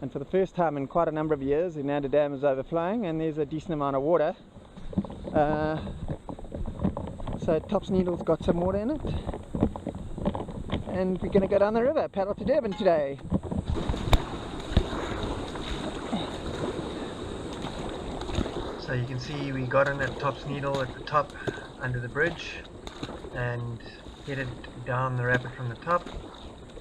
and for the first time in quite a number of years, the Inanda Dam is overflowing and there's a decent amount of water. So Tops Needle's got some water in it, and we're going to go down the river, paddle to Durban today. So you can see we got in at Tops Needle at the top under the bridge and headed down the rapid from the top.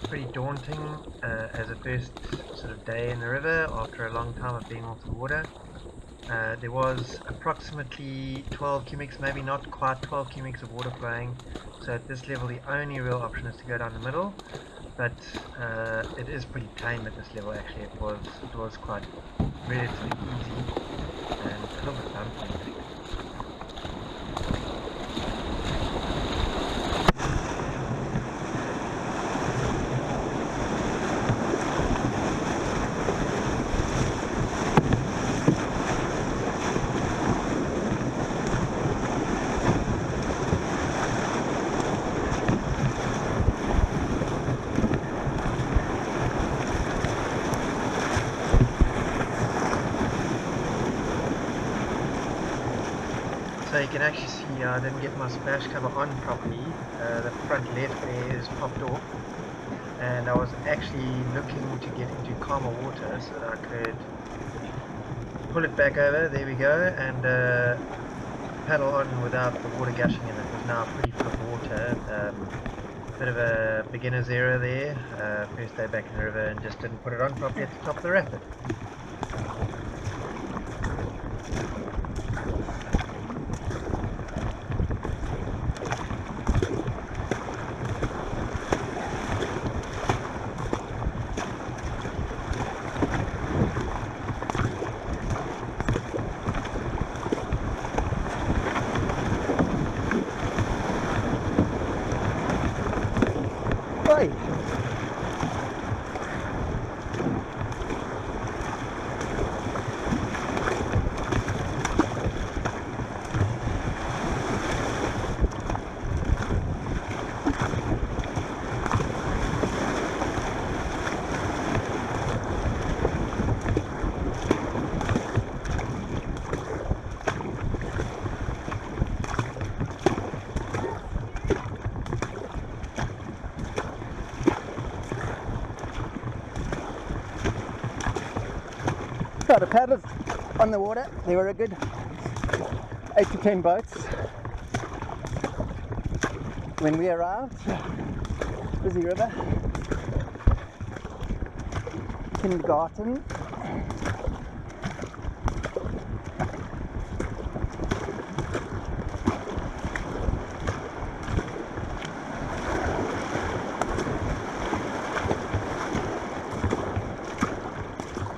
Pretty daunting as a first sort of day in the river after a long time of being off the water. There was approximately 12 cumecs, maybe not quite 12 cumecs of water flowing, so at this level the only real option is to go down the middle, but it is pretty tame at this level actually. It was quite relatively easy and a little bit bumpy I think. So you can actually see I didn't get my splash cover on properly. The front left there is popped off, and I was actually looking to get into calmer water so that I could pull it back over, there we go, and paddle on without the water gushing in. It was now pretty full of water. Bit of a beginner's error there, first day back in the river, and just didn't put it on properly at the top of the rapid. Right. So the paddlers on the water, there were a good 8 to 10 boats when we arrived. Busy river, kindergarten.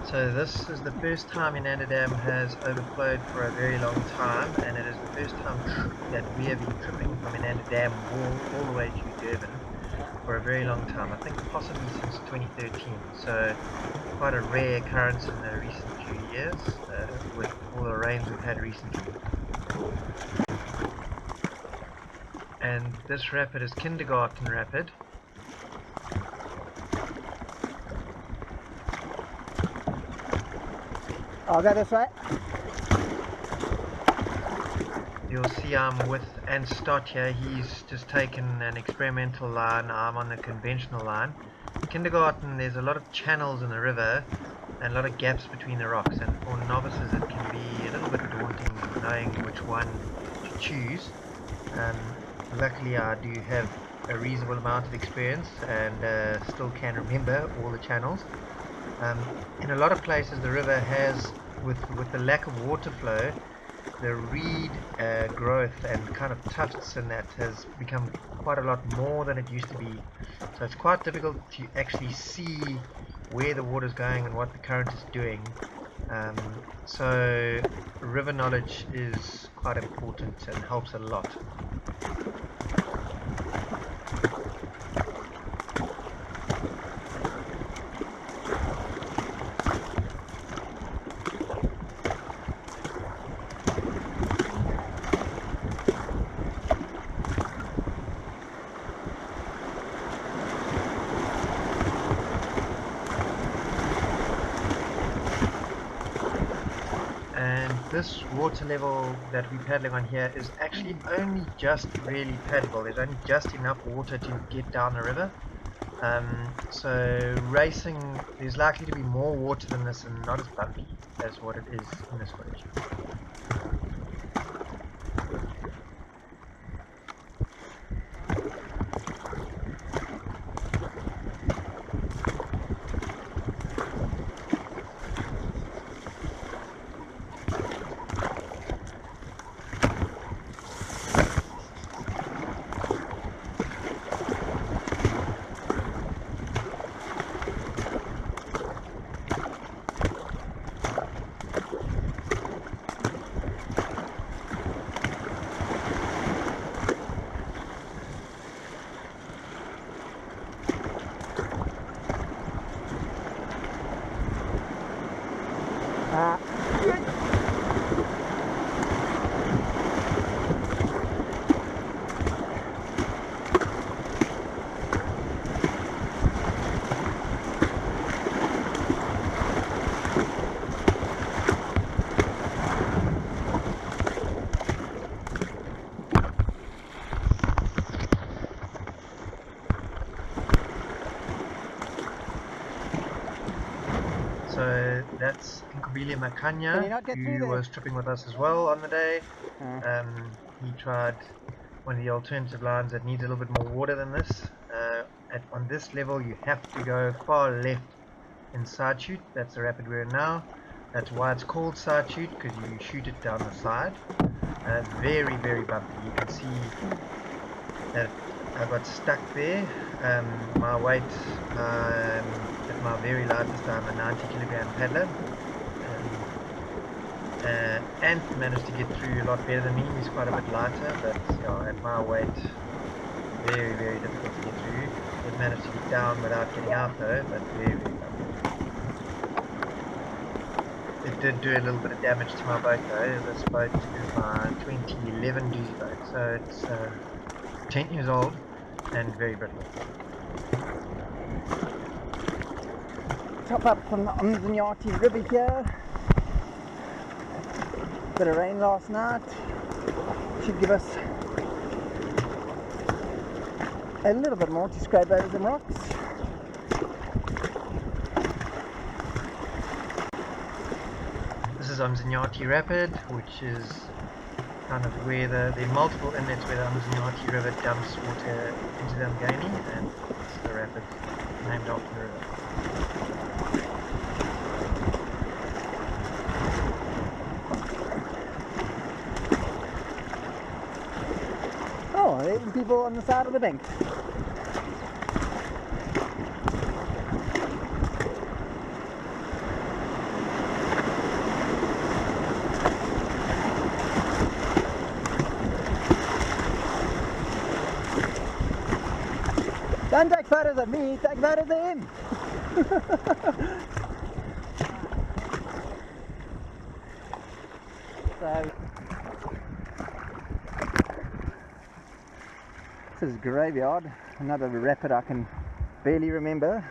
So this is the first time Inanda Dam has overflowed for a very long time, and it is the first time that we have been tripping from Inanda Dam all the way to Durban for a very long time. I think possibly since 2013, so quite a rare occurrence in the recent few years with all the rains we've had recently. And this rapid is Kindergarten Rapid. I'll go this way. You'll see I'm with Anstott here. He's just taken an experimental line. I'm on the conventional line. Kindergarten, there's a lot of channels in the river and a lot of gaps between the rocks, and for novices it can be a little bit daunting knowing which one to choose. Luckily I do have a reasonable amount of experience and still can remember all the channels. In a lot of places the river has, with the lack of water flow, the reed growth and kind of tufts and that has become quite a lot more than it used to be. So it's quite difficult to actually see where the water is going and what the current is doing. So river knowledge is quite important and helps a lot. this water level that we're paddling on here is actually only just really paddleable. There's only just enough water to get down the river. So racing, there's likely to be more water than this and not as bumpy as what it is in this footage. So that's Nkobile Makanya, who was tripping with us as well on the day. He tried one of the alternative lines that needs a little bit more water than this. On this level you have to go far left in side chute. That's the rapid we're in now. That's why it's called side chute, because you shoot it down the side. Very, very bumpy. You can see that I got stuck there. My weight at my very lightest, I'm a 90 kilogram paddler. Ant managed to get through a lot better than me. He's quite a bit lighter, but yeah, at my weight, very, very difficult to get through. It managed to get down without getting out though, but very, very bumpy. It did do a little bit of damage to my boat though. This boat is my 2011 Dusi boat, so it's 10 years old and very brittle. Top up from the Umgeni River here. Bit of rain last night. Should give us a little bit more to scrape over some rocks. This is Umgeni Rapid, which is kind of where there are multiple inlets where the Umgeni River dumps water into the Umgeni, and this is the rapid named after the river. Oh, there's people on the side of the bank. Don't take photos of me, take photos of him! So, this is Graveyard, another rapid I can barely remember.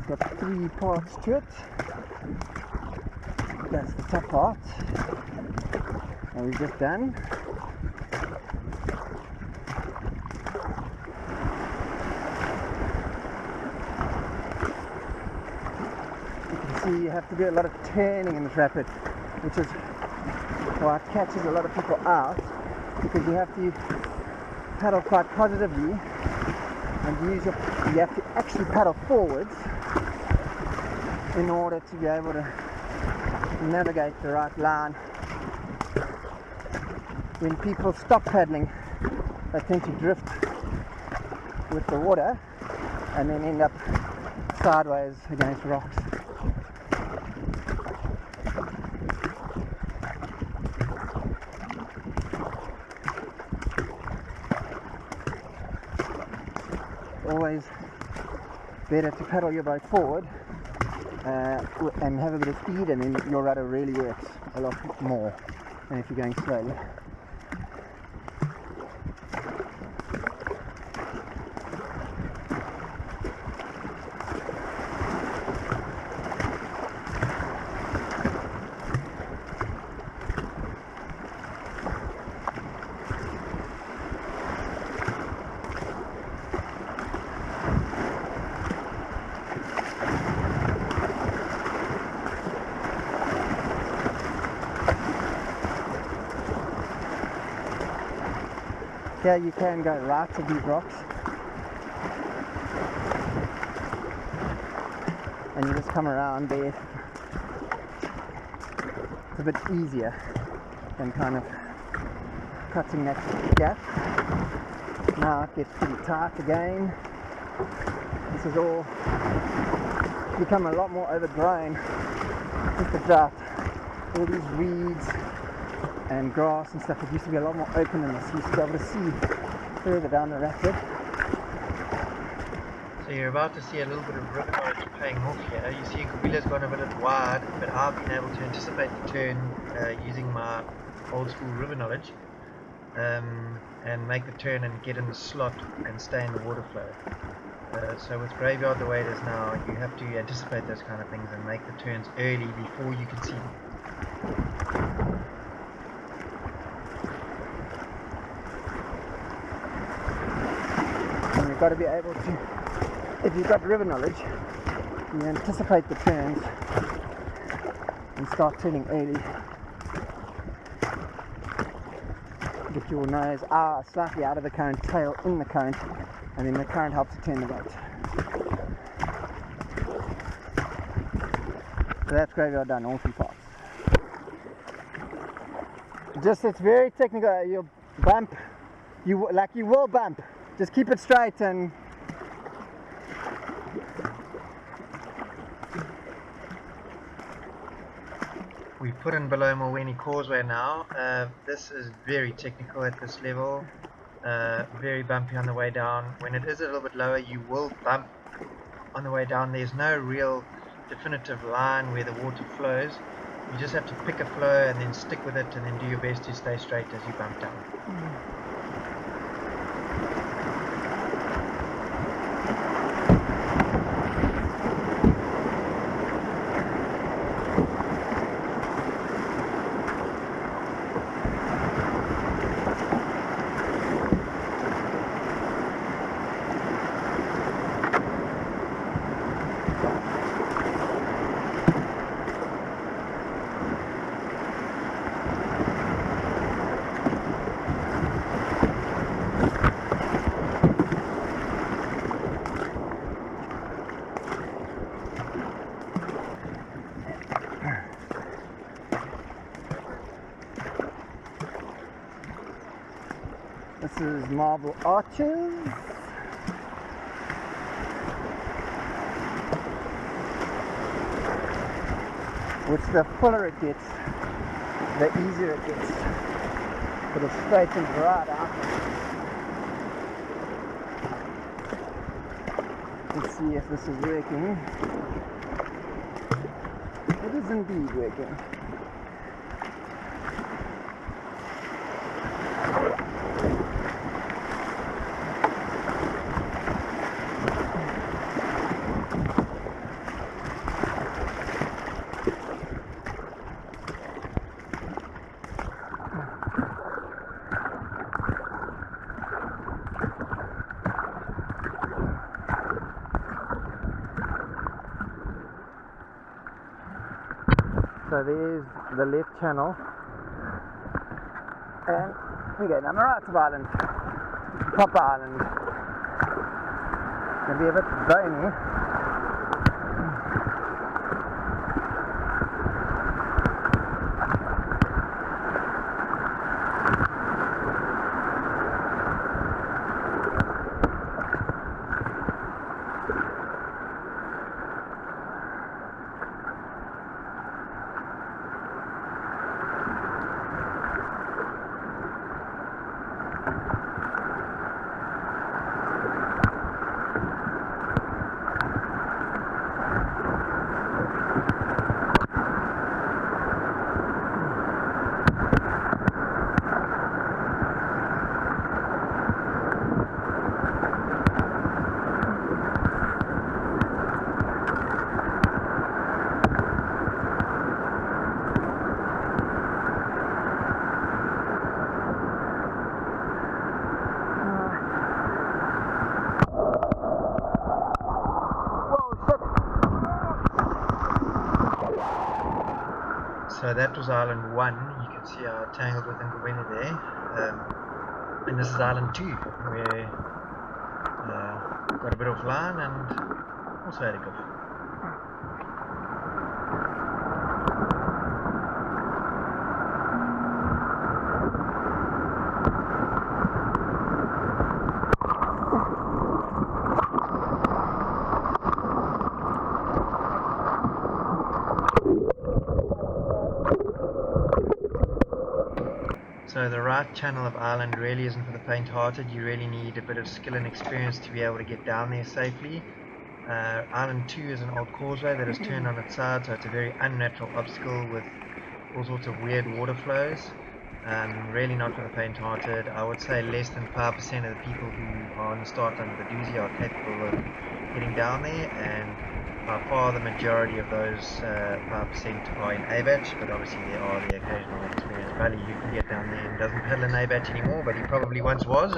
Got 3 parts to it. That's the top part. And we've just done. You can see you have to do a lot of turning in this rapid, which is why it catches a lot of people out, because you have to paddle quite positively and you have to actually paddle forwards in order to be able to navigate the right line. When people stop paddling, they tend to drift with the water and then end up sideways against rocks. always better to paddle your boat forward and have a bit of speed, and then your rudder really works a lot more than if you're going slowly. Here you can go right to these rocks, and you just come around there. It's a bit easier than kind of cutting that gap. Now it gets pretty tight again. This is all become a lot more overgrown with the drought. All these reeds and grass and stuff. It used to be a lot more open in this. You used to be able to see further down the rapid. So you're about to see a little bit of river knowledge paying off here. You see Kubila's gone a bit wide, but I've been able to anticipate the turn using my old school river knowledge and make the turn and get in the slot and stay in the water flow. So with graveyard the way it is now, you have to anticipate those kind of things and make the turns early before you can see them. You've got to be able to, if you've got river knowledge, you anticipate the turns and start turning early. Get your nose slightly out of the current, tail in the current, and then the current helps to turn the boat. So that's graveyard done, all three parts. Just, it's very technical. You'll bump, you will bump. Just keep it straight and we put in below Umgeni Causeway now. This is very technical at this level, very bumpy on the way down. When it is a little bit lower, you will bump on the way down. There's no real definitive line where the water flows. You just have to pick a flow and then stick with it, and then do your best to stay straight as you bump down. this is marble arches. Which the fuller it gets, the easier it gets. But it straightens right out. Let's see if this is working. It is indeed working. So there's the left channel, and we go down the right of island, Papa Island. Gonna be a bit bony. So that was Island 1. You can see how tangled with Umgeni there. And this is Island 2, where got a bit of line and also had a go. So the right channel of Island really isn't for the faint-hearted. You really need a bit of skill and experience to be able to get down there safely. Island 2 is an old causeway that is turned on its side, so it's a very unnatural obstacle with all sorts of weird water flows. Really not for the faint-hearted. I would say less than 5% of the people who are on the start under the Dusi are capable of getting down there, and by far the majority of those 5% are in A-batch, but obviously there are the occasional experienced buddy who can get down there and doesn't pedal in A-batch anymore, but he probably once was.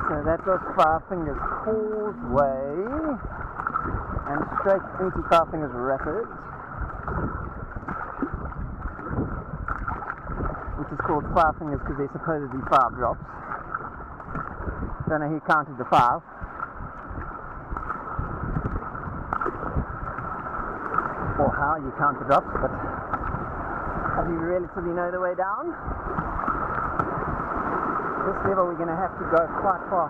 So that was Five Fingers Causeway, and straight into Five Fingers Rapids, which is called Five Fingers because there's supposedly 5 drops. Don't know who counted the 5. Or how you count the drops, but as you relatively know the way down. This level we're going to have to go quite far.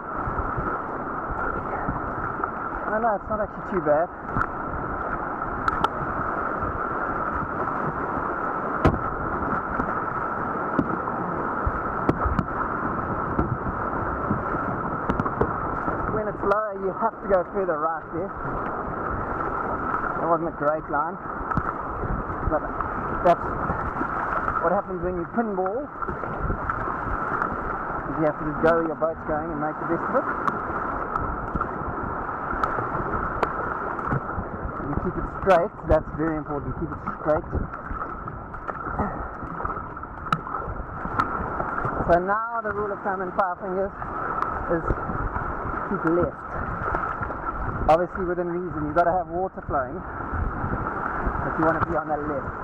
Oh no, it's not actually too bad. When it's lower you have to go further right there. That wasn't a great line, but that's what happens when you pinball. You have to just go where your boat's going and make the best of it. You keep it straight, that's very important, keep it straight. So now the rule of thumb in Five Fingers is keep left. Obviously within reason, you've got to have water flowing, but you want to be on the left.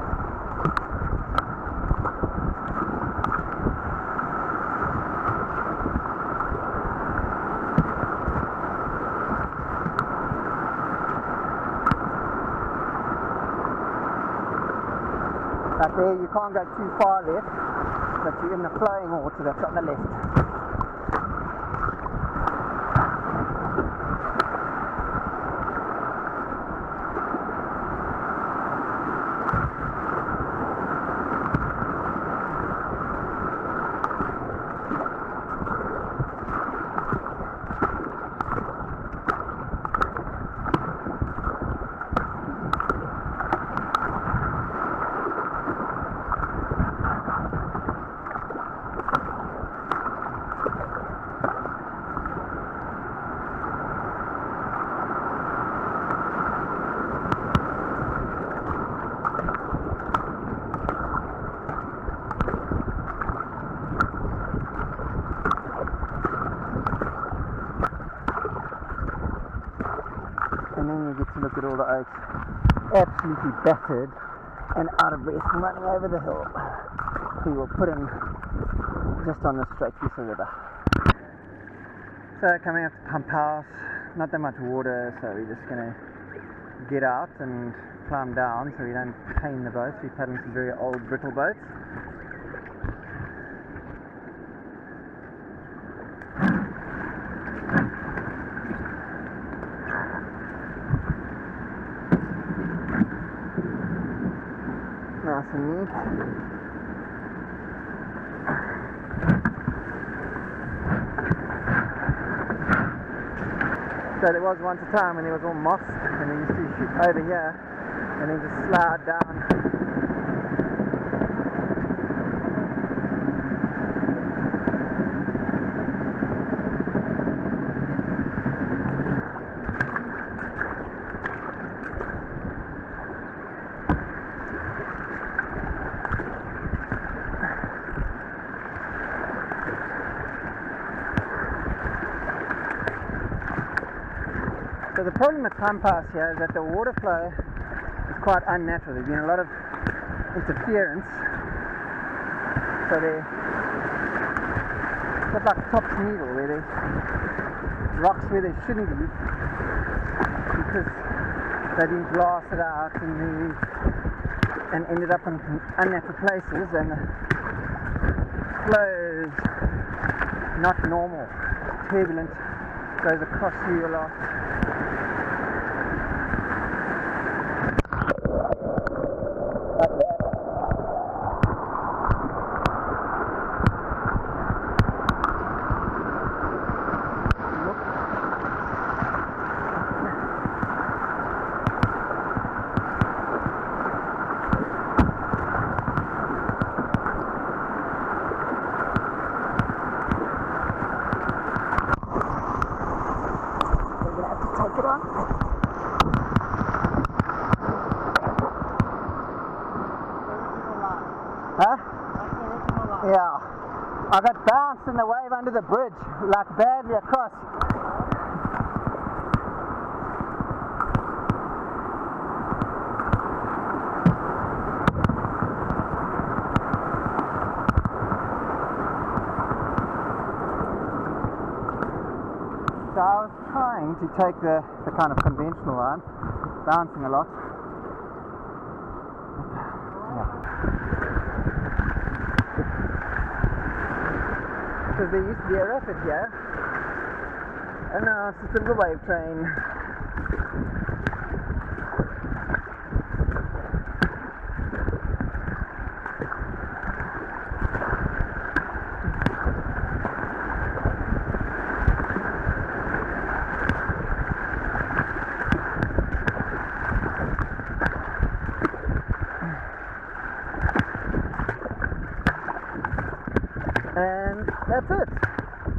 Like there, you can't go too far left, but you're in the flowing water that's on the left. And then you get to look at all the oaks absolutely battered and out of breath from running over the hill. We will put in just on the straight piece of river. So coming up to Pump House, not that much water, so we're just going to get out and climb down so we don't pain the boats. We're paddling some very old brittle boats. Nice and neat. So there was once a time when there was all moss and we used to shoot over here and then just slide down. So the problem with pump house here is that the water flow is quite unnatural. There's been a lot of interference. So they've got like Top's needle where there's rocks where there shouldn't be because they've been blasted out and moved and ended up in unnatural places, and the flow is not normal, turbulent, goes across you a lot. Huh? Yeah. I got bounced in the wave under the bridge, like badly across. So I was trying to take the kind of conventional line, bouncing a lot. Because there used to be a rapid here, and now it's just a little wave train. And that's it.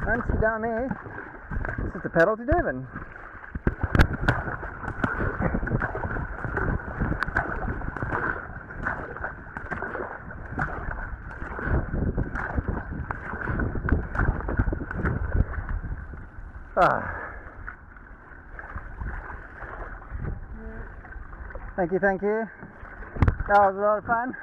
Once you're down there, it's just a paddle to Durban. Thank you. That was a lot of fun.